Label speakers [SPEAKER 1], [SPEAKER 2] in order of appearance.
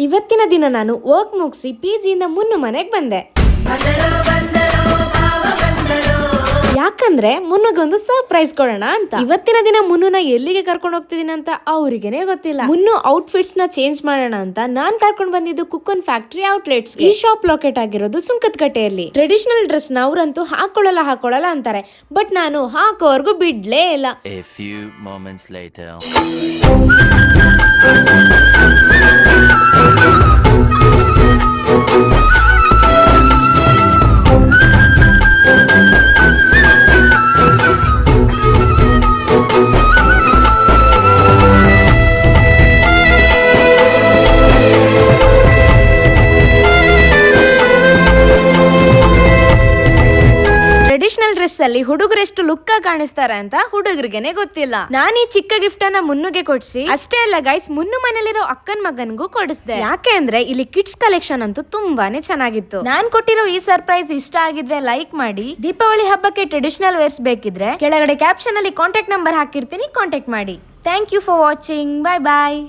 [SPEAKER 1] ಇವತ್ತಿನ ದಿನ ನಾನು ವರ್ಕ್ ಮುಗಿಸಿ ಪಿಜಿಯಿಂದ ಮುನ್ನು ಮನೆಗೆ ಬಂದೆ. ಯಾಕಂದ್ರೆ ಮುನ್ನುಗೆ ಒಂದು ಸರ್ಪ್ರೈಸ್ ಕೊಡೋಣ ಅಂತ. ಇವತ್ತಿನ ದಿನ ಮುನ್ನುನ ಎಲ್ಲಿಗೆ ಕರ್ಕೊಂಡು ಹೋಗ್ತಿದೀನಿ ಅಂತ ಅವರಿಗೆನೆ ಗೊತ್ತಿಲ್ಲ. ಮುನ್ನು ಔಟ್ಫಿಟ್ಸ್ ನ ಚೇಂಜ್ ಮಾಡೋಣ ಅಂತ ನಾನ್ ಕರ್ಕೊಂಡು ಬಂದಿದ್ದು ಕುಕ್ಕನ್ ಫ್ಯಾಕ್ಟರಿ ಔಟ್ಲೆಟ್ಸ್. ಈ ಶಾಪ್ ಲೊಕೇಟ್ ಆಗಿರೋದು ಸುಂಕದಕಟ್ಟೆಯಲ್ಲಿ. ಟ್ರೆಡಿಷನಲ್ ಡ್ರೆಸ್ ನ ಅವರಂತೂ ಹಾಕೊಳ್ಳಲ್ಲ ಅಂತಾರೆ, ಬಟ್ ನಾನು ಹಾಕೋವರೆಗೂ ಬಿಡ್ಲೇ ಇಲ್ಲ.
[SPEAKER 2] A few moments later.
[SPEAKER 1] Traditional dress ಅಲ್ಲಿ ಹುಡುಗರೆಷ್ಟು ಲುಕ್ ಕಾಣಿಸ್ತಾರೆ ಅಂತ ಹುಡುಗರಿಗೆನೆ ಗೊತ್ತಿಲ್ಲ. ನಾನು ಈ ಚಿಕ್ಕ ಗಿಫ್ಟ್ ಅನ್ನ ಮುನ್ನುಗೆ ಕೊಡ್ಸಿ ಅಷ್ಟೇ ಅಲ್ಲ ಗೈಸ್, ಮುನ್ನು ಮನೇಲಿರೋ ಅಕ್ಕನ್ ಮಗನ್ಗೂ ಕೊಡಿಸ್ದೆ. ಯಾಕೆ ಅಂದ್ರೆ ಇಲ್ಲಿ ಕಿಡ್ಸ್ ಕಲೆಕ್ಷನ್ ಅಂತೂ ತುಂಬಾನೇ ಚೆನ್ನಾಗಿತ್ತು. ನಾನ್ ಕೊಟ್ಟಿರೋ ಈ ಸರ್ಪ್ರೈಸ್ ಇಷ್ಟ ಆಗಿದ್ರೆ ಲೈಕ್ ಮಾಡಿ. ದೀಪಾವಳಿ ಹಬ್ಬಕ್ಕೆ ಟ್ರೆಡಿಷನಲ್ ವೇರ್ಸ್ ಬೇಕಿದ್ರೆ ಕೆಳಗಡೆ ಕ್ಯಾಪ್ಷನ್ ಅಲ್ಲಿ ಕಾಂಟ್ಯಾಕ್ಟ್ ನಂಬರ್ ಹಾಕಿರ್ತೀನಿ, ಕಾಂಟ್ಯಾಕ್ಟ್ ಮಾಡಿ. Thank you for watching. Bye bye.